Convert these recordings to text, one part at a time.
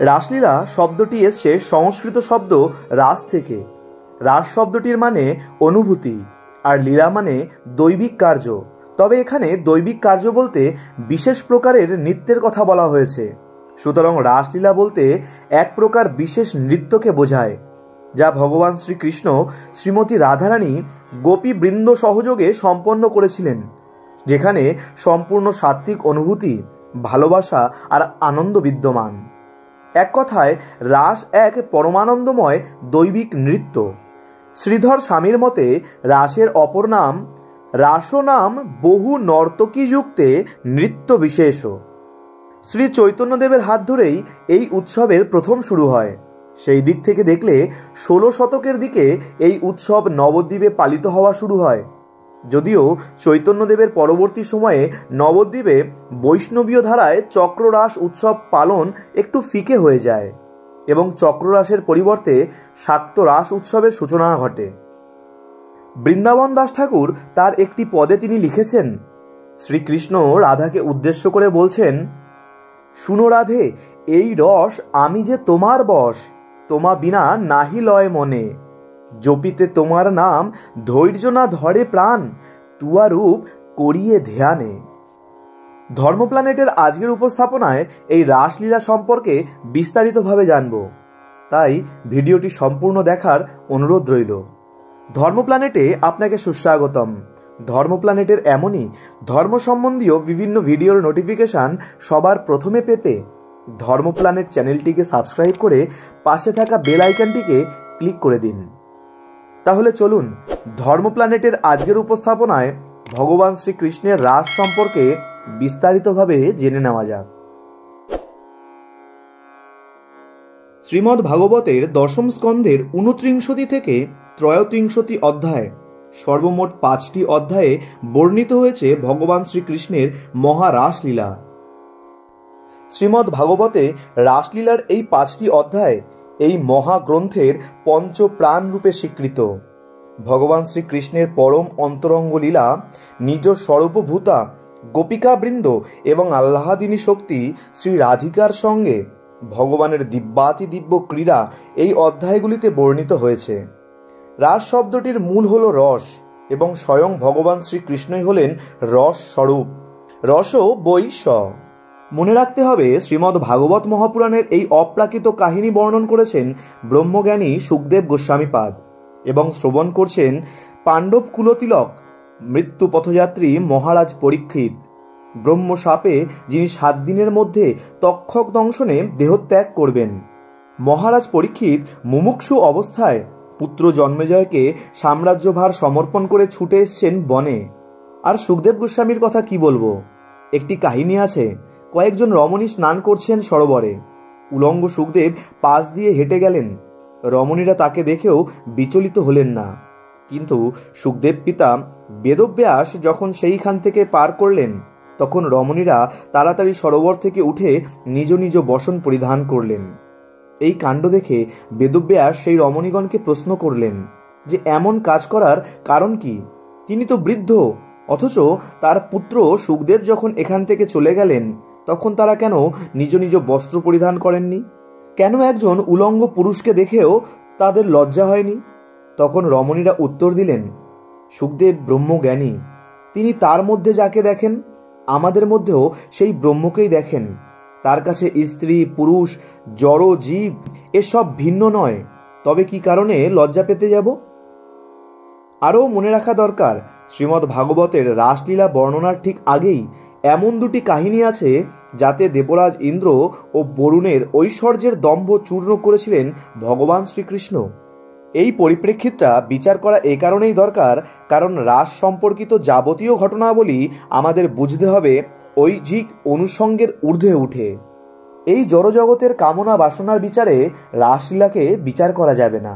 রাসলীলা শব্দটি এসছে সংস্কৃত শব্দ রাস থেকে। রাস শব্দটির মানে অনুভূতি, আর লীলা মানে দৈবিক কার্য। তবে এখানে দৈবিক কার্য বলতে বিশেষ প্রকারের নৃত্যের কথা বলা হয়েছে। সুতরাং রাসলীলা বলতে এক প্রকার বিশেষ নৃত্যকে বোঝায়, যা ভগবান শ্রীকৃষ্ণ শ্রীমতী রাধারানী গোপী বৃন্দ সহযোগে সম্পন্ন করেছিলেন, যেখানে সম্পূর্ণ সাত্ত্বিক অনুভূতি, ভালোবাসা আর আনন্দ বিদ্যমান। এক কথায় রাস এক পরমানন্দময় দৈবিক নৃত্য। শ্রীধর স্বামীর মতে রাসের অপর নাম রাসো নাম বহু নর্তকী যুক্তে নৃত্য বিশেষ। শ্রী চৈতন্যদেবের হাত ধরেই এই উৎসবের প্রথম শুরু হয়। সেই দিক থেকে দেখলে 16 শতকের দিকে এই উৎসব নবদ্বীপে পালিত হওয়া শুরু হয়। যদিও চৈতন্যদেবের পরবর্তী সময়ে নবদ্বীপে বৈষ্ণবীয় ধারায় চক্ররাস উৎসব পালন একটু ফিকে হয়ে যায় এবং চক্ররাসের পরিবর্তে শাক্ত রাস উৎসবের সূচনা ঘটে। বৃন্দাবন দাস ঠাকুর তার একটি পদে তিনি লিখেছেন, শ্রীকৃষ্ণ রাধাকে উদ্দেশ্য করে বলছেন, শুনো রাধে, এই রস আমি যে তোমার বশ, তোমা বিনা নাহি লয় মনে, জপিতে তোমার নাম ধৈর্য না ধরে প্রাণ, তুয়া রূপ করিয়ে ধ্যানে। ধর্মপ্ল্যানেটের আজকের উপস্থাপনায় এই রাসলীলা সম্পর্কে বিস্তারিতভাবে জানব, তাই ভিডিওটি সম্পূর্ণ দেখার অনুরোধ রইল। ধর্মপ্ল্যানেটে আপনাকে সুস্বাগতম। ধর্মপ্ল্যানেটের এমনই ধর্ম সম্বন্ধীয় বিভিন্ন ভিডিওর নোটিফিকেশান সবার প্রথমে পেতে ধর্মপ্ল্যানেট চ্যানেলটিকে সাবস্ক্রাইব করে পাশে থাকা বেল আইকনটিকে ক্লিক করে দিন। তাহলে চলুন ধর্মপ্ল্যানেটের আজকের উপস্থাপনায় ভগবান শ্রীকৃষ্ণের রাস সম্পর্কে বিস্তারিতভাবে জেনে নেওয়া যাক। শ্রীমদ্ ভাগবতের দশম স্কন্ধের 29 থেকে 33 অধ্যায়, সর্বমোট 5টি অধ্যায়ে বর্ণিত হয়েছে ভগবান শ্রীকৃষ্ণের মহারাস লীলা। শ্রীমদ্ ভাগবতে রাসলীলার এই 5টি অধ্যায় এই মহাগ্রন্থের পঞ্চপ্রাণ রূপে স্বীকৃত। ভগবান শ্রীকৃষ্ণের পরম অন্তরঙ্গ লীলা, নিজ স্বরূপভূতা গোপিকাবৃন্দ এবং আহ্লাদিনী শক্তি শ্রী রাধিকার সঙ্গে ভগবানের দিব্যাতি দিব্য ক্রীড়া এই অধ্যায়গুলিতে বর্ণিত হয়েছে। রাস শব্দটির মূল হল রস, এবং স্বয়ং ভগবান শ্রীকৃষ্ণই হলেন রস স্বরূপ। রসও বৈ স। মনে রাখতে হবে, শ্রীমদ্ ভাগবত মহাপুরাণের এই অপ্রাকৃত কাহিনী বর্ণন করেছেন ব্রহ্মজ্ঞানী সুখদেব গোস্বামীপাদ, এবং শ্রবণ করছেন পাণ্ডব কুলতিলক মৃত্যু পথযাত্রী মহারাজ পরীক্ষিত, ব্রহ্মশাপে যিনি 7 দিনের মধ্যে তক্ষক দংশনে দেহত্যাগ করবেন। মহারাজ পরীক্ষিত মুমুক্ষু অবস্থায় পুত্র জন্মেজয়কে সাম্রাজ্যভার সমর্পণ করে ছুটে এসছেন বনে। আর সুখদেব গোস্বামীর কথা কি বলবো, একটি কাহিনী আছে, কয়েকজন রমণী স্নান করছেন সরোবরে। উলঙ্গ সুখদেব পাশ দিয়ে হেঁটে গেলেন। রমণীরা তাকে দেখেও বিচলিত হলেন না, কিন্তু সুখদেব পিতা বেদব্যাস যখন সেইখান থেকে পার করলেন, তখন রমণীরা তাড়াতাড়ি সরোবর থেকে উঠে নিজ নিজ বসন পরিধান করলেন। এই কাণ্ড দেখে বেদব্যাস সেই রমণীগণকে প্রশ্ন করলেন যে এমন কাজ করার কারণ কি? তিনি তো বৃদ্ধ, অথচ তার পুত্র সুখদেব যখন এখান থেকে চলে গেলেন, তখন তারা কেন নিজ নিজ বস্ত্র পরিধান করেননি? কেন একজন উলঙ্গ পুরুষকে দেখেও তাদের লজ্জা হয়নি? তখন রমণীরা উত্তর দিলেন, সুখদেব ব্রহ্মজ্ঞানী, তিনি তার মধ্যে যাকে দেখেন, আমাদের মধ্যেও সেই ব্রহ্মকেই দেখেন। তার কাছে স্ত্রী পুরুষ জড় জীব এসব ভিন্ন নয়, তবে কি কারণে লজ্জা পেতে যাব? আরও মনে রাখা দরকার, শ্রীমদ্ ভাগবতের রাসলীলা বর্ণনার ঠিক আগেই এমন 2টি কাহিনী আছে যাতে দেবরাজ ইন্দ্র ও বরুণের ঐশ্বর্যের দম্ভ চূর্ণ করেছিলেন ভগবান শ্রীকৃষ্ণ। এই পরিপ্রেক্ষিতটা বিচার করা এই কারণেই দরকার, কারণ রাস সম্পর্কিত যাবতীয় ঘটনাবলী আমাদের বুঝতে হবে ঐহিক অনুষঙ্গের ঊর্ধ্বে উঠে। এই জড়জগতের কামনা বাসনার বিচারে রাসলীলাকে বিচার করা যাবে না।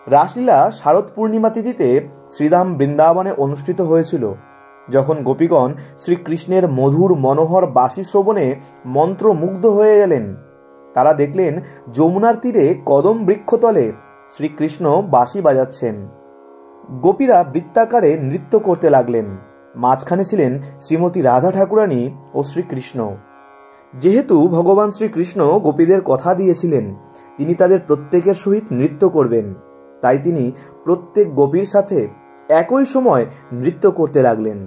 রাসলীলা শারদ পূর্ণিমা তিথিতে শ্রীধাম বৃন্দাবনে অনুষ্ঠিত হয়েছিল, যখন গোপীগণ শ্রীকৃষ্ণের মধুর মনোহর বাঁশি শ্রবণে মন্ত্রমুগ্ধ হয়ে গেলেন। তারা দেখলেন যমুনার তীরে কদম বৃক্ষতলে শ্রীকৃষ্ণ বাঁশি বাজাচ্ছেন। গোপীরা বৃত্তাকারে নৃত্য করতে লাগলেন। মাঝখানে ছিলেন শ্রীমতী রাধা ঠাকুরানী ও শ্রীকৃষ্ণ। যেহেতু ভগবান শ্রীকৃষ্ণ গোপীদের কথা দিয়েছিলেন তিনি তাদের প্রত্যেকের সহিত নৃত্য করবেন, তাই তিনি প্রত্যেক গোপীর সাথে একই সময় নৃত্য করতে লাগলেন।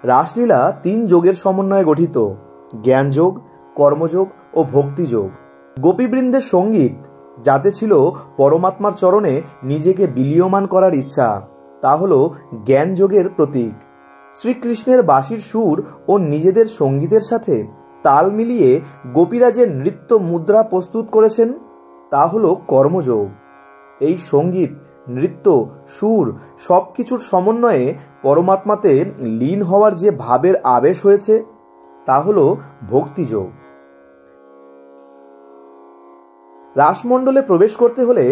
রাসলীলা 3 যোগের সমন্বয়ে গঠিত: জ্ঞানযোগ, কর্মযোগ ও ভক্তিযোগ। গোপীবৃন্দের সঙ্গীত যাতে ছিল পরমাত্মার চরণে নিজেকে বিলীয়মান করার ইচ্ছা, তা হল জ্ঞানযোগের প্রতীক। শ্রীকৃষ্ণের বাঁশির সুর ও নিজেদের সঙ্গীতের সাথে তাল মিলিয়ে গোপীরা যে নৃত্য মুদ্রা প্রস্তুত করেছেন তা হল কর্মযোগ। এই সঙ্গীত, নৃত্য, সুর সব কিছুর সমন্বয়ে পরমাত্মাতে লীন হওয়ার যে ভাবের আবেশ হয়েছে তা হল ভক্তিযোগ। রাসমণ্ডলে প্রবেশ করতে হলে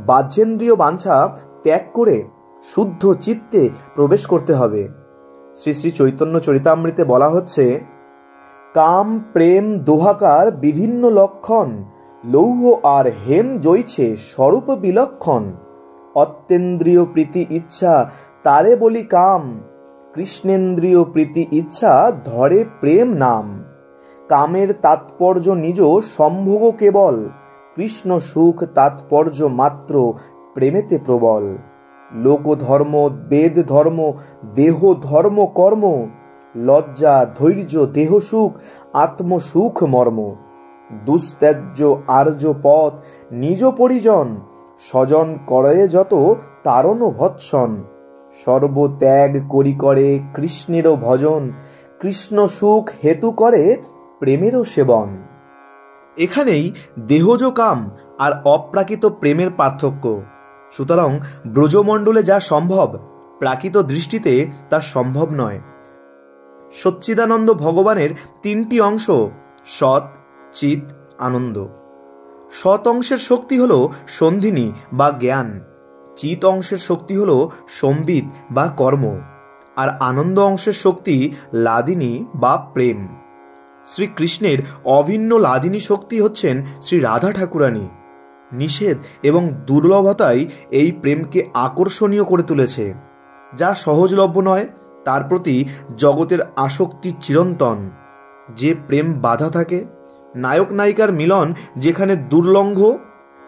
বাহ্যেন্দ্রিয় বাঞ্ছা ত্যাগ করে শুদ্ধ চিত্তে প্রবেশ করতে হবে। শ্রী শ্রী চৈতন্য চরিতামৃতে বলা হচ্ছে, কাম প্রেম দোহাকার বিভিন্ন লক্ষণ, লৌহ আর হেম জয়ছে স্বরূপ বিলক্ষণ। অত্যেন্দ্রিয় প্রীতি ইচ্ছা তারে বলি কাম, কৃষ্ণেন্দ্রিয় প্রীতি ইচ্ছা ধরে প্রেম নাম। কামের তাৎপর্য নিজ সম্ভোগ কেবল, কৃষ্ণ সুখ তাৎপর্য মাত্র প্রেমেতে প্রবল। লোকধর্ম বেদ ধর্ম দেহ ধর্ম কর্ম, লজ্জা ধৈর্য দেহ সুখ আত্মসুখ মর্ম। দুস্ত্যাজ্য আর্য পথ নিজ পরিজন, স্বজন করে যত তারণ ভৎসন। সর্বত্যাগ করি করে কৃষ্ণেরও ভজন, কৃষ্ণ সুখ হেতু করে প্রেমেরও সেবন। এখানেই দেহজ কাম আর অপ্রাকৃত প্রেমের পার্থক্য। সুতরাং ব্রজমণ্ডলে যা সম্ভব প্রাকৃত দৃষ্টিতে তা সম্ভব নয়। সচ্চিদানন্দ ভগবানের 3টি অংশ: সৎ, চিৎ, আনন্দ। সৎ অংশের শক্তি হল সন্ধিনী বা জ্ঞান, চিৎ অংশের শক্তি হল সম্বিত বা কর্ম, আর আনন্দ অংশের শক্তি লাদিনী বা প্রেম। শ্রীকৃষ্ণের অভিন্ন লাদিনী শক্তি হচ্ছেন শ্রী রাধা ঠাকুরানী। নিষেধ এবং দুর্লভতাই এই প্রেমকে আকর্ষণীয় করে তুলেছে। যা সহজলভ্য নয় তার প্রতি জগতের আসক্তি চিরন্তন। যে প্রেম বাধা থাকে, নায়ক নায়িকার মিলন যেখানে দুর্লঙ্ঘ,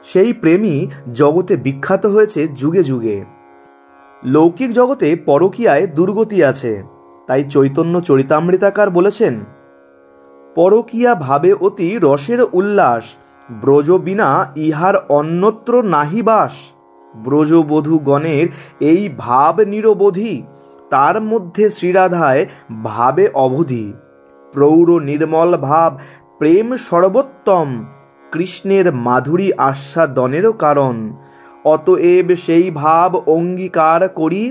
সেই প্রেমই জগতে বিখ্যাত হয়েছে যুগে যুগে। লৌকিক জগতে পরকীয়ায় দুর্গতি আছে, তাই চৈতন্য চরিতামৃতাকার বলেছেন, পরকীয়া ভাবে অতি রসের উল্লাস, ব্রজ বিনা ইহার অন্যত্র নাহি বাস। ব্রজবধূ গণের এই ভাব নিরবধি, তার মধ্যে শ্রীরাধায় ভাবে অবধি। প্রৌঢ় নির্মল ভাব প্রেম সর্বোত্তম, কৃষ্ণের মাধুরী আস্বাদনেরও কারণ। অতএব সেই ভাব অঙ্গীকার করি,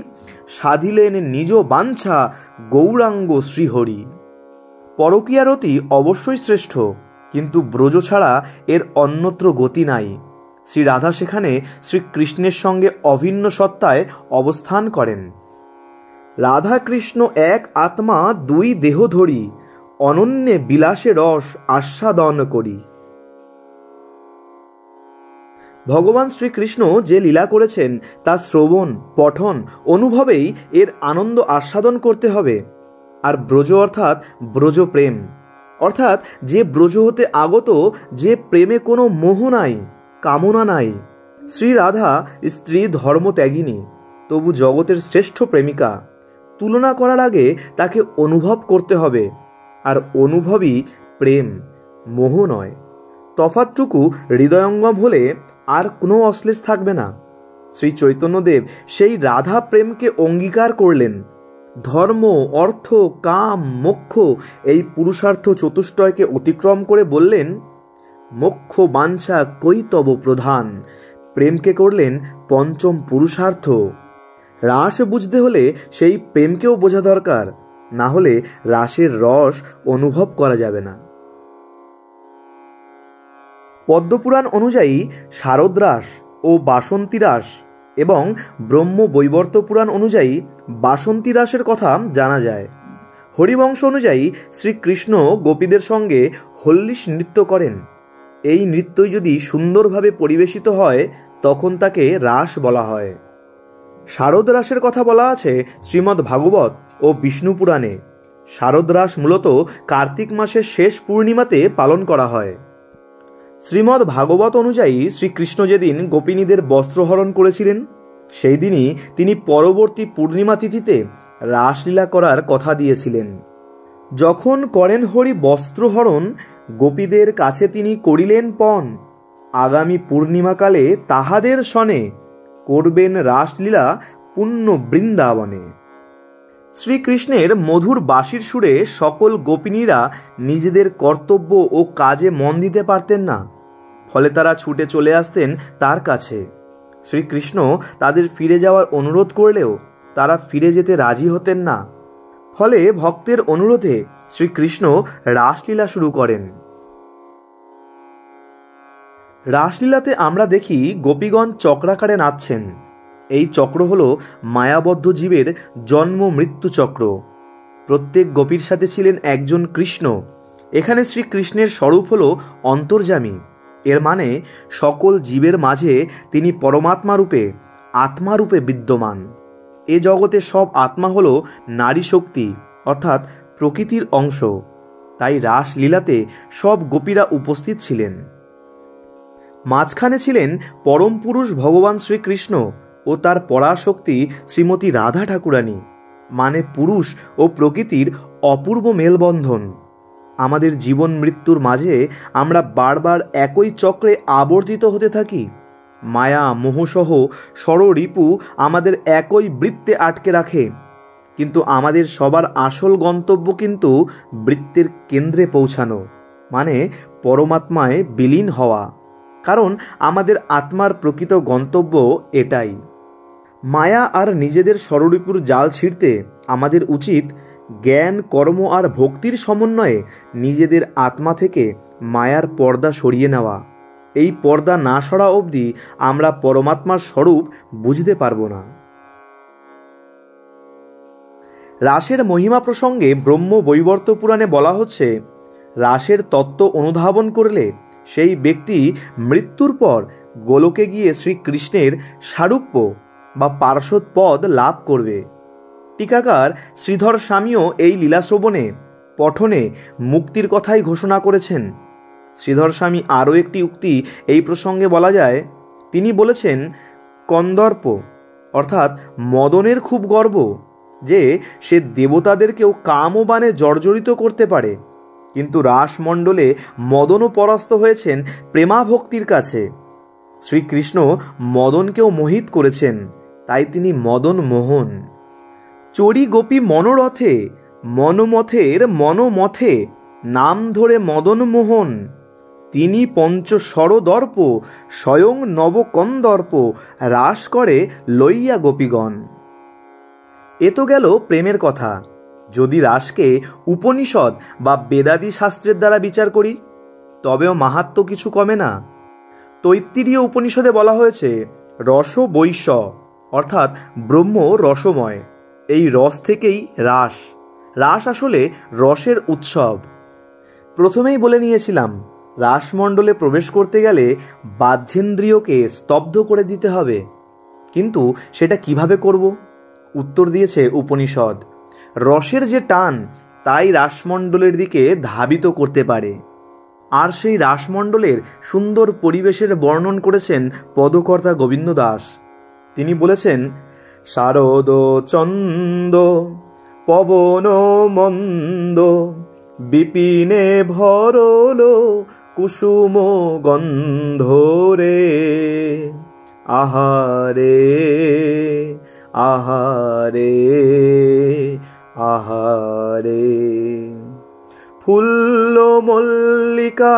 সাধিলেন নিজ বাঞ্ছা গৌরাঙ্গ শ্রীহরি। পরকীয়ারতি অবশ্যই শ্রেষ্ঠ, কিন্তু ব্রজ ছাড়া এর অন্যত্র গতি নাই। শ্রী রাধা সেখানে শ্রীকৃষ্ণের সঙ্গে অভিন্ন সত্তায় অবস্থান করেন। রাধা কৃষ্ণ এক আত্মা দুই দেহ ধরি, অনন্যে বিলাসে রস আস্বাদন করি। ভগবান শ্রীকৃষ্ণ যে লীলা করেছেন তা শ্রবণ, পঠন, অনুভবেই এর আনন্দ আস্বাদন করতে হবে। আর ব্রজ অর্থাৎ ব্রজ প্রেম, অর্থাৎ যে ব্রজ হতে আগত, যে প্রেমে কোনো মোহ নাই, কামনা নাই। শ্রী রাধা স্ত্রী ধর্মত্যাগিনী, তবু জগতের শ্রেষ্ঠ প্রেমিকা। তুলনা করার আগে তাকে অনুভব করতে হবে, আর অনুভবই প্রেম, মোহ নয়। তফাৎটুকু হৃদয়ঙ্গম হলে আর কোনো অশ্লেষ থাকবে না। শ্রী চৈতন্যদেব সেই রাধা প্রেমকে অঙ্গীকার করলেন। ধর্ম, অর্থ, কাম, মোক্ষ এই পুরুষার্থ চতুষ্টয়কে অতিক্রম করে বললেন, মোক্ষ বাঞ্ছা কৈতব প্রধান। প্রেমকে করলেন পঞ্চম পুরুষার্থ। রাস বুঝতে হলে সেই প্রেমকেও বোঝা দরকার, না হলে রাসের রস অনুভব করা যাবে না। পদ্মপুরাণ অনুযায়ী শারদ রাস ও বাসন্তী রাস এবং ব্রহ্ম বৈবর্ত পুরাণ অনুযায়ী বাসন্তী রাসের কথা জানা যায়। হরিবংশ অনুযায়ী শ্রীকৃষ্ণ গোপীদের সঙ্গে হল্লিশ নৃত্য করেন। এই নৃত্যই যদি সুন্দরভাবে পরিবেশিত হয় তখন তাকে রাস বলা হয়। শারদ রাসের কথা বলা আছে শ্রীমদ্ ভাগবত ও বিষ্ণু পুরাণে। শারদরাস মূলত কার্তিক মাসের শেষ পূর্ণিমাতে পালন করা হয়। শ্রীমদ্ ভাগবত অনুযায়ী শ্রীকৃষ্ণ যেদিন গোপিনীদের বস্ত্রহরণ করেছিলেন, সেই দিনই তিনি পরবর্তী পূর্ণিমা তিথিতে রাসলীলা করার কথা দিয়েছিলেন। যখন করেন হরি বস্ত্রহরণ, গোপীদের কাছে তিনি করিলেন পণ, আগামী পূর্ণিমাকালে তাহাদের সনে করবেন রাসলীলা পুণ্য বৃন্দাবনে। শ্রীকৃষ্ণের মধুর বাঁশির সুরে সকল গোপিনীরা নিজেদের কর্তব্য ও কাজে মন দিতে পারতেন না, ফলে তারা ছুটে চলে আসতেন তার কাছে। শ্রীকৃষ্ণ তাদের ফিরে যাওয়ার অনুরোধ করলেও তারা ফিরে যেতে রাজি হতেন না, ফলে ভক্তের অনুরোধে শ্রীকৃষ্ণ রাসলীলা শুরু করেন। রাসলীলাতে আমরা দেখি গোপীগণ চক্রাকারে নাচছেন। এই চক্র হল মায়াবদ্ধ জীবের জন্ম মৃত্যু চক্র। প্রত্যেক গোপীর সাথে ছিলেন একজন কৃষ্ণ। এখানে শ্রীকৃষ্ণের স্বরূপ হল অন্তর্যামী। এর মানে সকল জীবের মাঝে তিনি পরমাত্মা রূপে, আত্মা রূপে বিদ্যমান। এ জগতে সব আত্মা হল নারী শক্তি, অর্থাৎ প্রকৃতির অংশ। তাই রাসলীলাতে সব গোপীরা উপস্থিত ছিলেন। মাঝখানে ছিলেন পরম পুরুষ ভগবান শ্রীকৃষ্ণ ও তার পরাশক্তি শ্রীমতী রাধা ঠাকুরানী, মানে পুরুষ ও প্রকৃতির অপূর্ব মেলবন্ধন। আমাদের জীবন মৃত্যুর মাঝে আমরা বারবার একই চক্রে আবর্তিত হতে থাকি। মায়া মোহসহ ষড়রিপু আমাদের একই বৃত্তে আটকে রাখে, কিন্তু আমাদের সবার আসল গন্তব্য কিন্তু বৃত্তের কেন্দ্রে পৌঁছানো, মানে পরমাত্মায় বিলীন হওয়া। কারণ আমাদের আত্মার প্রকৃত গন্তব্য এটাই। মায়া আর নিজেদের ষড়রিপুর জাল ছিঁড়তে আমাদের উচিত জ্ঞান, কর্ম আর ভক্তির সমন্বয়ে নিজেদের আত্মা থেকে মায়ার পর্দা সরিয়ে নেওয়া। এই পর্দা না সরা অবধি আমরা পরমাত্মার স্বরূপ বুঝতে পারব না। রাসের মহিমা প্রসঙ্গে ব্রহ্ম বৈবর্ত পুরাণে বলা হচ্ছে, রাসের তত্ত্ব অনুধাবন করলে সেই ব্যক্তি মৃত্যুর পর গোলকে গিয়ে শ্রীকৃষ্ণের সারূপ্য বা পার্শ্বদ পদ লাভ করবে। টিকাকার শ্রীধর স্বামীও এই লীলাশ্রবণে পঠনে মুক্তির কথাই ঘোষণা করেছেন। শ্রীধর স্বামী আরও একটি উক্তি এই প্রসঙ্গে বলা যায়। তিনি বলেছেন, কন্দর্প অর্থাৎ মদনের খুব গর্ব যে সে দেবতাদেরকেও কাম ও বানে জর্জরিত করতে পারে, কিন্তু রাসমণ্ডলে মদনও পরাস্ত হয়েছেন প্রেমাভক্তির কাছে। শ্রীকৃষ্ণ মদনকেও মোহিত করেছেন, তাই তিনি মদন মোহন। চড়ি গোপী মনোরথে, মনোমথের মনোমথে, নাম ধরে মদন মোহন। তিনি পঞ্চস্বরদর্প, স্বয়ং নবকন্দর্প, রাস করে লইয়া গোপীগণ। এ তো গেল প্রেমের কথা। যদি রাসকে উপনিষদ বা বেদাদি শাস্ত্রের দ্বারা বিচার করি, তবেও মাহাত্ম্য কিছু কমে না। তৈত্তিরীয় উপনিষদে বলা হয়েছে, রস বৈশ্য, অর্থাৎ ব্রহ্ম রসময়। এই রস থেকেই রাস। রাস আসলে রসের উৎসব। প্রথমেই বলে নিয়েছিলাম, রাসমণ্ডলে প্রবেশ করতে গেলে বাহ্যেন্দ্রিয়কে স্তব্ধ করে দিতে হবে। কিন্তু সেটা কিভাবে করব? উত্তর দিয়েছে উপনিষদ। রসের যে টান, তাই রাসমণ্ডলের দিকে ধাবিত করতে পারে। আর সেই রাসমণ্ডলের সুন্দর পরিবেশের বর্ণন করেছেন পদকর্তা গোবিন্দ দাস। তিনি বলেছেন, শারদ চন্দ পবন মন্দ, বিপিনে ভরল কুসুম গন্ধ রে, আহারে আহারে আহারে। ফুল্ল মল্লিকা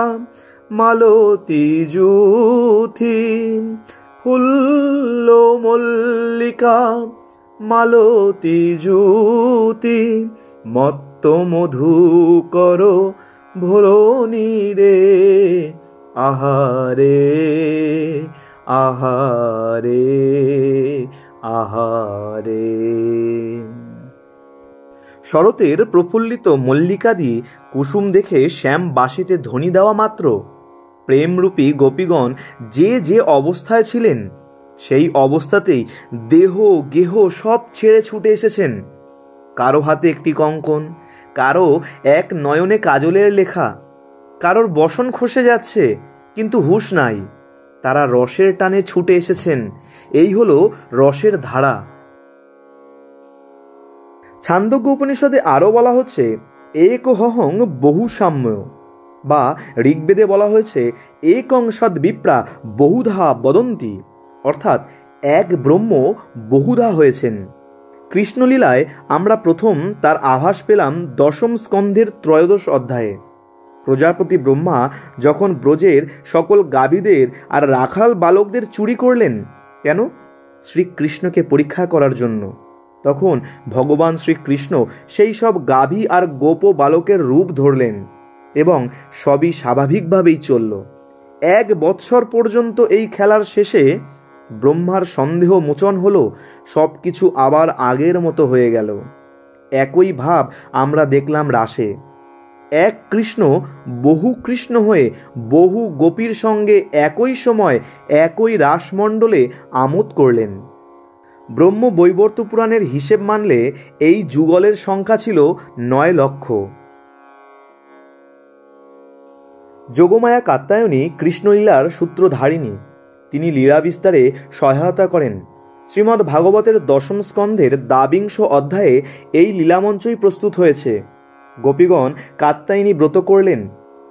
মালতী জুথি, ফুল্ল মল্লিকা মালতী জুতি, মত্ত মধুকর ভরণী রে, আহারে আহারে আহারে। শরতের প্রফুল্লিত মল্লিকাদি কুসুম দেখে শ্যাম বাঁশিতে ধ্বনি দেওয়া মাত্র প্রেমরূপী গোপীগণ যে যে অবস্থায় ছিলেন, সেই অবস্থাতেই দেহ গেহ সব ছেড়ে ছুটে এসেছেন। কারো হাতে একটি কঙ্কন, কারো এক নয়নে কাজলের লেখা, কারোর বসন খসে যাচ্ছে কিন্তু হুঁশ নাই। তারা রসের টানে ছুটে এসেছেন। এই হলো রসের ধারা। ছান্দোগ্য উপনিষদে আরও বলা হচ্ছে এক হহং বহু সাম্য, বা ঋগ্বেদে বলা হয়েছে একং সদ বিপ্রা বহুধা বদন্তি, অর্থাৎ এক ব্রহ্ম বহুধা হয়েছেন। কৃষ্ণলীলায় আমরা প্রথম তার আভাস পেলাম দশম স্কন্ধের 13 অধ্যায়ে। প্রজাপতি ব্রহ্মা যখন ব্রজের সকল গাভীদের আর রাখাল বালকদের চুরি করলেন, কেন? শ্রীকৃষ্ণকে পরীক্ষা করার জন্য। তখন ভগবান শ্রীকৃষ্ণ সেই সব গাভী আর গোপ বালকের রূপ ধরলেন এবং সবই স্বাভাবিকভাবেই চলল। 1 বৎসর পর্যন্ত এই খেলার শেষে ব্রহ্মার সন্দেহ মোচন হলো, সব কিছু আবার আগের মতো হয়ে গেল। একই ভাব আমরা দেখলাম রাসে। এক কৃষ্ণ বহু কৃষ্ণ হয়ে বহু গোপীর সঙ্গে একই সময় একই রাসমণ্ডলে আমোদ করলেন। ব্রহ্ম বৈবর্ত পুরাণের হিসেব মানলে এই যুগলের সংখ্যা ছিল 9 লক্ষ। যোগমায়া কাত্যায়নী কৃষ্ণলীলার সূত্রধারিণী। তিনি লীলা বিস্তারে সহায়তা করেন। শ্রীমদ্ ভাগবতের 10ম স্কন্ধের 22 অধ্যায়ে এই লীলামঞ্চই প্রস্তুত হয়েছে। গোপীগণ কাত্যায়নী ব্রত করলেন।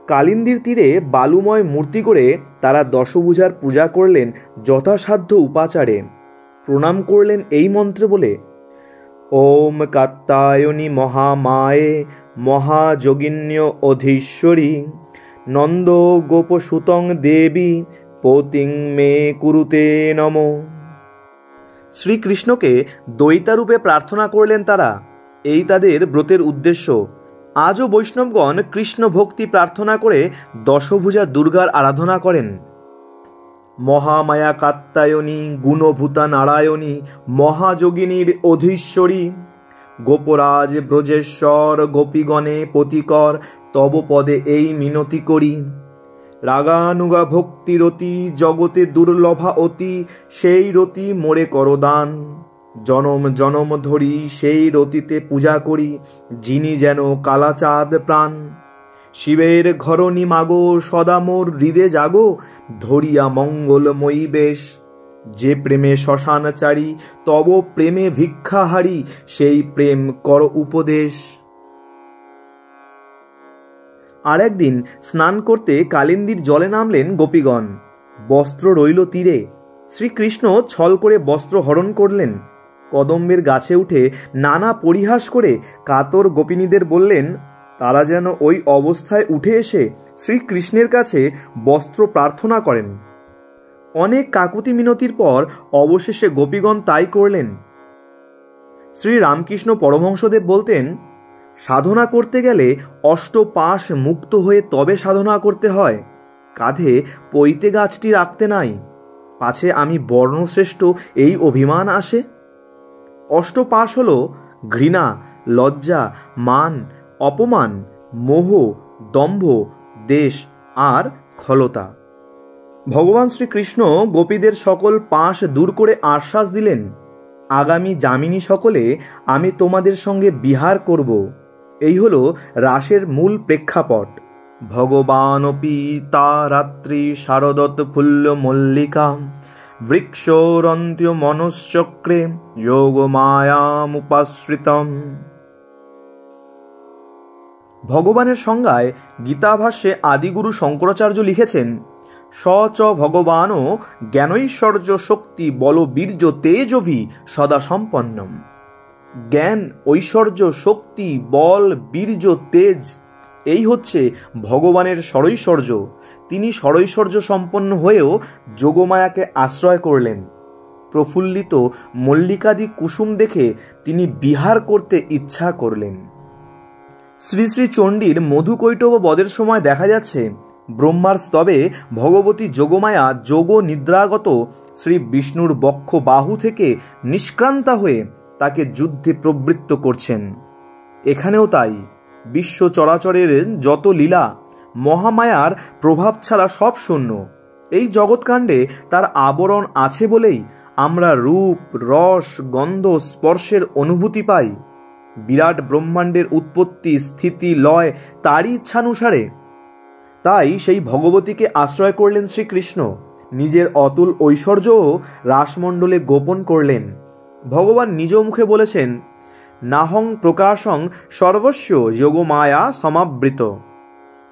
কালিন্দীর তীরে বালুময় মূর্তি করে তারা দশভুজার পূজা করলেন যথাসাধ্য উপাচারে। প্রণাম করলেন এই মন্ত্রে বলে, ওম কাত্যায়নী মহামায়ে মহাযোগিন্য অধীশ্বরী নন্দ গোপসুতং দেবী পতিং মে কুরুতে নম। শ্রীকৃষ্ণকে দ্বৈতারূপে প্রার্থনা করলেন তারা। এই তাদের ব্রতের উদ্দেশ্য। আজও বৈষ্ণবগণ কৃষ্ণ ভক্তি প্রার্থনা করে দশভুজা দুর্গার আরাধনা করেন। মহামায়া কাত্যায়নী গুণভূতা নারায়ণী মহাযোগিনীর অধীশ্বরী গোপরাজ ব্রজেশ্বর গোপীগণে পতিকর তব পদে এই মিনতি করি। রাগানুগা ভক্তিরতি জগতে দুর্লভা অতি সেই রতি মোরে করদান। জনম জনম ধরি সেই রতিতে পূজা করি যিনি যেন কালাচাঁদ প্রাণ। শিবের ঘরণী মাগো সদা মোর হৃদে জাগো ধরিয়া মঙ্গলময়ী বেশ। যে প্রেমে শ্মশানচারী তব প্রেমে ভিক্ষাহারি সেই প্রেম কর উপদেশ। আর একদিন স্নান করতে কালিন্দীর জলে নামলেন গোপীগণ। বস্ত্র রইল তীরে। শ্রীকৃষ্ণ ছল করে বস্ত্র হরণ করলেন। কদম্বের গাছে উঠে নানা পরিহাস করে কাতর গোপিনীদের বললেন তারা যেন ওই অবস্থায় উঠে এসে শ্রীকৃষ্ণের কাছে বস্ত্র প্রার্থনা করেন। অনেক কাকুতি মিনতির পর অবশেষে গোপীগণ তাই করলেন। শ্রী রামকৃষ্ণ পরমহংসদেব বলতেন, সাধনা করতে গেলে অষ্টপাশ মুক্ত হয়ে তবে সাধনা করতে হয়। কাঁধে পৈতে গাছটি রাখতে নাই, পাছে আমি বর্ণশ্রেষ্ঠ এই অভিমান আসে। অষ্টপাশ হল ঘৃণা, লজ্জা, মান, অপমান, মোহ, দম্ভ, দেশ আর খলতা। ভগবান শ্রীকৃষ্ণ গোপীদের সকল পাশ দূর করে আশ্বাস দিলেন, আগামী যামিনী সকলে আমি তোমাদের সঙ্গে বিহার করব। এই হলো রাসের মূল প্রেক্ষাপট। ভগবানপি তা রাত্রি শারদত ফুল্ল মল্লিকা বৃক্ষরন্ত্য মনশ্চক্রে যোগমায়ামুপাশ্রিতম। ভগবানের সংজ্ঞায় গীতাভাষ্যে আদিগুরু শঙ্করাচার্য লিখেছেন, স চ ভগবানও জ্ঞানৈশ্বর্য শক্তি বল বীর্য তেজভি সদা সম্পন্নম। জ্ঞান, ঐশ্বর্য, শক্তি, বল, বীর্য, তেজ, এই হচ্ছে ভগবানের ষড়ৈশ্বর্য। তিনি ষড়ৈশ্বর্য সম্পন্ন হয়েও যোগমায়াকে আশ্রয় করলেন। প্রফুল্লিত মল্লিকাদি কুসুম দেখে তিনি বিহার করতে ইচ্ছা করলেন। শ্রী শ্রী চণ্ডীর মধুকৈটব বদের সময় দেখা যাচ্ছে ব্রহ্মার স্তবে ভগবতী যোগমায়া যোগ নিদ্রাগত শ্রী বিষ্ণুর বক্ষ বাহু থেকে নিষ্ক্রান্তা হয়ে তাকে যুদ্ধে প্রবৃত্ত করছেন। এখানেও তাই। বিশ্ব চরাচরের যত লীলা মহামায়ার প্রভাব ছাড়া সব শূন্য। এই জগৎকাণ্ডে তার আবরণ আছে বলেই আমরা রূপ, রস, গন্ধ, স্পর্শের অনুভূতি পাই। বিরাট ব্রহ্মাণ্ডের উৎপত্তি, স্থিতি, লয় তারই ইচ্ছানুসারে। তাই সেই ভগবতীকে আশ্রয় করলেন শ্রীকৃষ্ণ। নিজের অতুল ঐশ্বর্যও রাসমণ্ডলে গোপন করলেন। ভগবান নিজ মুখে বলেছেন, নাহং প্রকাশং সর্বস্ব যোগমায়া সমাবৃত।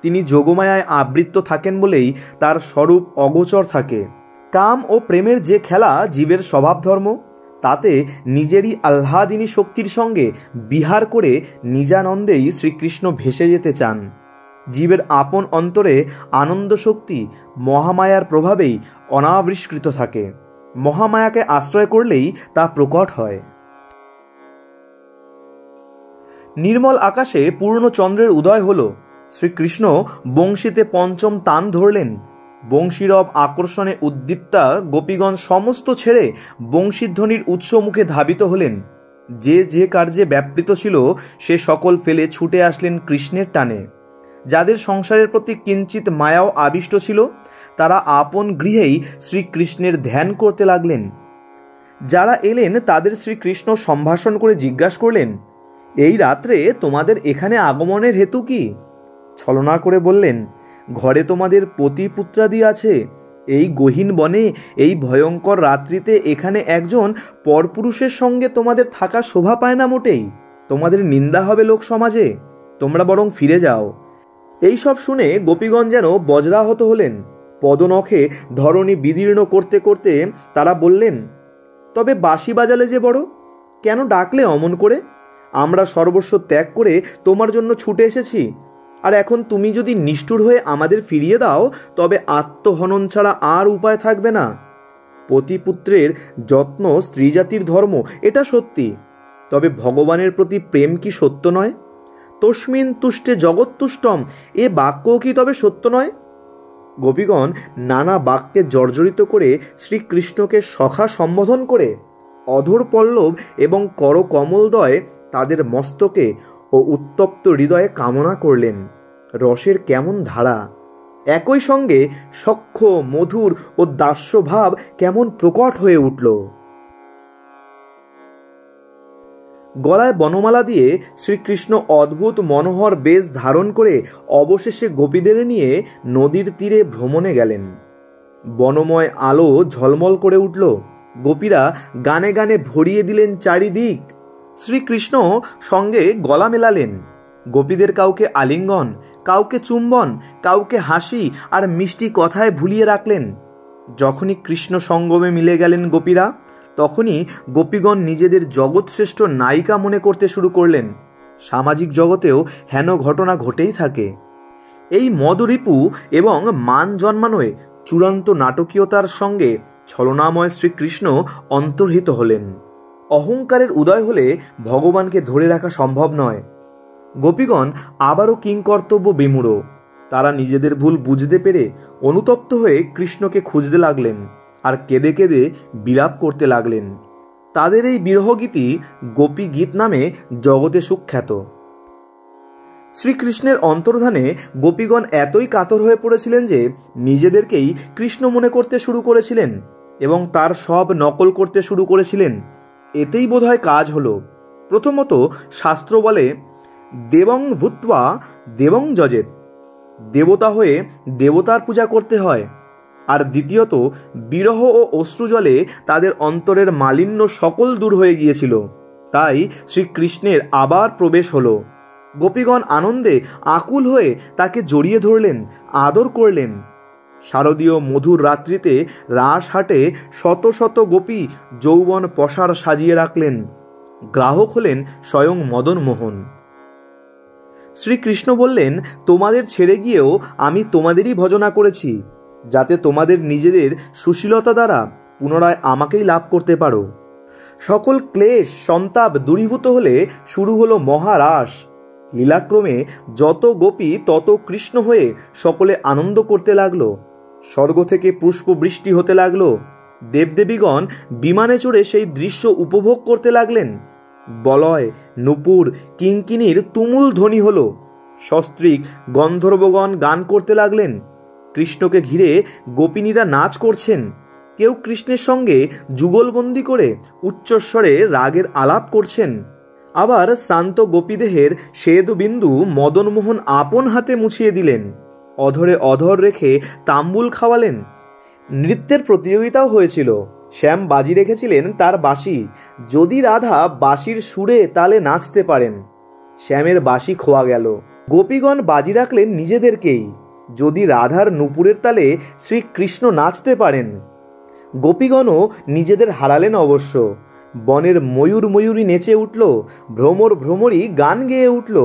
তিনি যোগমায়ায় আবৃত থাকেন বলেই তার স্বরূপ অগোচর থাকে। কাম ও প্রেমের যে খেলা জীবের স্বভাব ধর্ম, তাতে নিজেরই আহ্লাদিনী শক্তির সঙ্গে বিহার করে নিজানন্দেই শ্রীকৃষ্ণ ভেসে যেতে চান। জীবের আপন অন্তরে আনন্দ শক্তি মহামায়ার প্রভাবেই অনাবিষ্কৃত থাকে। মহামায়াকে আশ্রয় করলেই তা প্রকট হয়। নির্মল আকাশে পূর্ণ চন্দ্রের উদয় হল। শ্রীকৃষ্ণ বংশীতে পঞ্চম তান ধরলেন। বংশীরব আকর্ষণে উদ্দীপ্তা গোপীগণ সমস্ত ছেড়ে বংশীধ্বনির উৎস মুখে ধাবিত হলেন। যে যে কার্যে ব্যাপৃত ছিল সে সকল ফেলে ছুটে আসলেন কৃষ্ণের টানে। যাদের সংসারের প্রতি কিঞ্চিত মায়াও আবিষ্ট ছিল, তারা আপন গৃহেই শ্রীকৃষ্ণের ধ্যান করতে লাগলেন। যারা এলেন তাদের শ্রীকৃষ্ণ সম্ভাষণ করে জিজ্ঞাসা করলেন, এই রাত্রে তোমাদের এখানে আগমনের হেতু কি? ছলনা করে বললেন, ঘরে তোমাদের পতি পুত্রাদি আছে। এই গহীন বনে এই ভয়ঙ্কর রাত্রিতে এখানে একজন পরপুরুষের সঙ্গে তোমাদের থাকা শোভা পায় না মোটেই। তোমাদের নিন্দা হবে লোক সমাজে, তোমরা বরং ফিরে যাও। এই সব শুনে গোপীগণ যেন বজ্রাহত হলেন। পদনখে ধরণী বিদীর্ণ করতে করতে তারা বললেন, তবে বাঁশি বাজালে যে বড়, কেন ডাকলে অমন করে? আমরা সর্বস্ব ত্যাগ করে তোমার জন্য ছুটে এসেছি, আর এখন তুমি যদি নিষ্ঠুর হয়ে আমাদের ফিরিয়ে দাও তবে আত্মহনন ছাড়া আর উপায় থাকবে না। পতিপুত্রের যত্ন স্ত্রীজাতির ধর্ম, এটা সত্যি, তবে ভগবানের প্রতি প্রেম কি সত্য নয়? তস্মিন তুষ্টে জগৎতুষ্টম, এ বাক্যও কি তবে সত্য নয়? গোপীগণ নানা বাক্যে জর্জরিত করে শ্রীকৃষ্ণকে সখা সম্বোধন করে অধর পল্লব এবং করকমলদয় তাদের মস্তকে ও উত্তপ্ত হৃদয়ে কামনা করলেন। রসের কেমন ধারা! একই সঙ্গে সখ্য, মধুর ও দাস্যভাব কেমন প্রকট হয়ে উঠল। গলায় বনমালা দিয়ে শ্রীকৃষ্ণ অদ্ভুত মনোহর বেশ ধারণ করে অবশেষে গোপীদের নিয়ে নদীর তীরে ভ্রমণে গেলেন। বনময় আলো ঝলমল করে উঠল। গোপীরা গানে গানে ভরিয়ে দিলেন চারিদিক। শ্রীকৃষ্ণ সঙ্গে গলা মেলালেন। গোপীদের কাউকে আলিঙ্গন, কাউকে চুম্বন, কাউকে হাসি আর মিষ্টি কথায় ভুলিয়ে রাখলেন। যখনই কৃষ্ণ সঙ্গমে মিলে গেলেন গোপীরা, তখনই গোপীগণ নিজেদের জগৎশ্রেষ্ঠ নায়িকা মনে করতে শুরু করলেন। সামাজিক জগতেও হেন ঘটনা ঘটেই থাকে। এই মদরিপু এবং মান জন্মানোয় চূড়ান্ত নাটকীয়তার সঙ্গে ছলনাময় শ্রীকৃষ্ণ অন্তর্হিত হলেন। অহংকারের উদয় হলে ভগবানকে ধরে রাখা সম্ভব নয়। গোপীগণ আবারও কিংকর্তব্য বিমূঢ়। তারা নিজেদের ভুল বুঝতে পেরে অনুতপ্ত হয়ে কৃষ্ণকে খুঁজতে লাগলেন আর কেঁদে কেঁদে বিলাপ করতে লাগলেন। তাদের এই বিরহগীতি গোপী গীত নামে জগতে সুখ্যাত। শ্রীকৃষ্ণের অন্তর্ধানে গোপীগণ এতই কাতর হয়ে পড়েছিলেন যে নিজেদেরকেই কৃষ্ণ মনে করতে শুরু করেছিলেন এবং তার সব নকল করতে শুরু করেছিলেন। এতেই বোধহয় কাজ হলো। প্রথমত, শাস্ত্র বলে, দেবং ভূত্বা দেবং যজেত, দেবতা হয়ে দেবতার পূজা করতে হয়। আর দ্বিতীয়ত, বিরহ ও অশ্রুজলে তাদের অন্তরের মালিন্য সকল দূর হয়ে গিয়েছিল। তাই শ্রীকৃষ্ণের আবার প্রবেশ হলো। গোপীগণ আনন্দে আকুল হয়ে তাকে জড়িয়ে ধরলেন, আদর করলেন। শারদীয় মধুর রাত্রিতে রাসহাটে শত শত গোপী যৌবন পসার সাজিয়ে রাখলেন। গ্রাহক হলেন স্বয়ং মদন মোহন। শ্রীকৃষ্ণ বললেন, তোমাদের ছেড়ে গিয়েও আমি তোমাদেরই ভজনা করেছি, যাতে তোমাদের নিজেদের সুশীলতা দ্বারা পুনরায় আমাকেই লাভ করতে পারো। সকল ক্লেশ সন্তাপ দূরীভূত হলে শুরু হলো মহারাস। লীলাক্রমে যত গোপী তত কৃষ্ণ হয়ে সকলে আনন্দ করতে লাগলো। স্বর্গ থেকে পুষ্প বৃষ্টি হতে লাগলো। দেবদেবীগণ বিমানে চড়ে সেই দৃশ্য উপভোগ করতে লাগলেন। বলয়, নূপুর, কিঙ্কিনীর তুমুল ধ্বনি হলো। সস্ত্রীক গন্ধর্বগণ গান করতে লাগলেন। কৃষ্ণকে ঘিরে গোপিনীরা নাচ করছেন। কেউ কৃষ্ণের সঙ্গে যুগলবন্দি করে উচ্চস্বরে রাগের আলাপ করছেন। আবার শ্রান্ত গোপীদেহের শ্বেত বিন্দু মদনমোহন আপন হাতে মুছিয়ে দিলেন, অধরে অধর রেখে তাম্বুল খাওয়ালেন। নৃত্যের প্রতিযোগিতাও হয়েছিল। শ্যাম বাজি রেখেছিলেন তার বাঁশি, যদি রাধা বাঁশির সুরে তালে নাচতে পারেন। শ্যামের বাঁশি খোয়া গেল। গোপীগণ বাজি রাখলেন নিজেদেরকেই, যদি রাধার নুপুরের তালে শ্রীকৃষ্ণ নাচতে পারেন। গোপীগণও নিজেদের হারালেন অবশ্য। বনের ময়ূর ময়ূরী নেচে উঠল, ভ্রমর ভ্রমরী গান গেয়ে উঠল,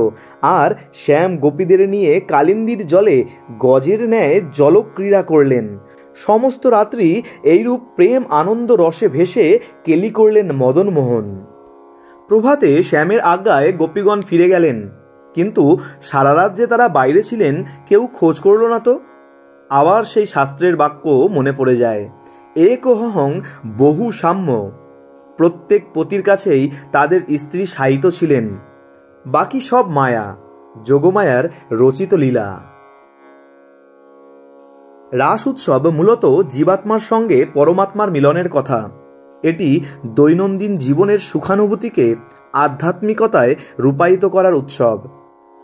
আর শ্যাম গোপীদের নিয়ে কালিন্দীর জলে গজের ন্যায় জলক্রীড়া করলেন। সমস্ত রাত্রি এইরূপ প্রেম আনন্দ রসে ভেসে কেলি করলেন মদনমোহন। প্রভাতে শ্যামের আজ্ঞায় গোপীগণ ফিরে গেলেন, কিন্তু সারা রাত যে তারা বাইরে ছিলেন কেউ খোঁজ করল না তো। আবার সেই শাস্ত্রের বাক্য মনে পড়ে যায়, একহং বহু সাম্য। প্রত্যেক পতির কাছেই তাদের স্ত্রী শায়িত ছিলেন, বাকি সব মায়া, যোগমায়ার রচিত লীলা। রাস উৎসব মূলত জীবাত্মার সঙ্গে পরমাত্মার মিলনের কথা। এটি দৈনন্দিন জীবনের সুখানুভূতিকে আধ্যাত্মিকতায় রূপায়িত করার উৎসব।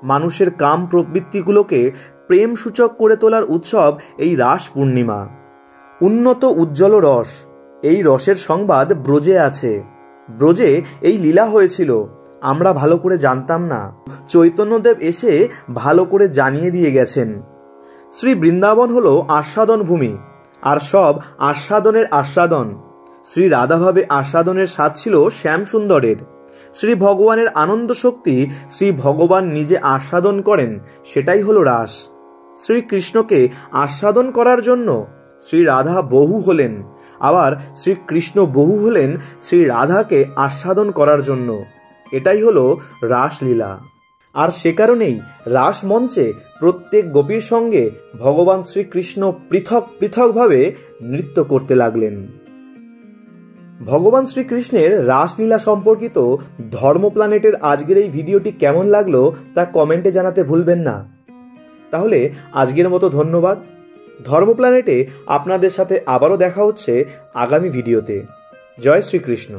মানুষের কাম প্রবৃত্তিগুলোকে প্রেম সূচক করে তোলার উৎসব এই রাস পূর্ণিমা। উন্নত উজ্জ্বল রস, এই রসের সংবাদ ব্রজে আছে। ব্রজে এই লীলা হয়েছিল, আমরা ভালো করে জানতাম না, চৈতন্যদেব এসে ভালো করে জানিয়ে দিয়ে গেছেন। শ্রী বৃন্দাবন হলো আস্বাদন ভূমি, আর সব আস্বাদনের আস্বাদন। শ্রী রাধাভাবে আস্বাদনের স্বাদ ছিল শ্যাম সুন্দরের। শ্রী ভগবানের আনন্দ শক্তি শ্রী ভগবান নিজে আস্বাদন করেন, সেটাই হলো রাস। শ্রীকৃষ্ণকে আস্বাদন করার জন্য শ্রী রাধা বহু হলেন, আবার শ্রীকৃষ্ণ বহু হলেন শ্রী রাধাকে আস্বাদন করার জন্য। এটাই হলো রাসলীলা। আর সে কারণেই রাস মঞ্চে প্রত্যেক গোপীর সঙ্গে ভগবান শ্রীকৃষ্ণ পৃথক পৃথকভাবে নৃত্য করতে লাগলেন। ভগবান শ্রীকৃষ্ণের রাসলীলা সম্পর্কিত ধর্ম প্ল্যানেটের আজকের এই ভিডিওটি কেমন লাগলো তা কমেন্টে জানাতে ভুলবেন না। তাহলে আজকের মতো ধন্যবাদ। ধর্ম প্ল্যানেটে আপনাদের সাথে আবারও দেখা হচ্ছে আগামী ভিডিওতে। জয় শ্রীকৃষ্ণ।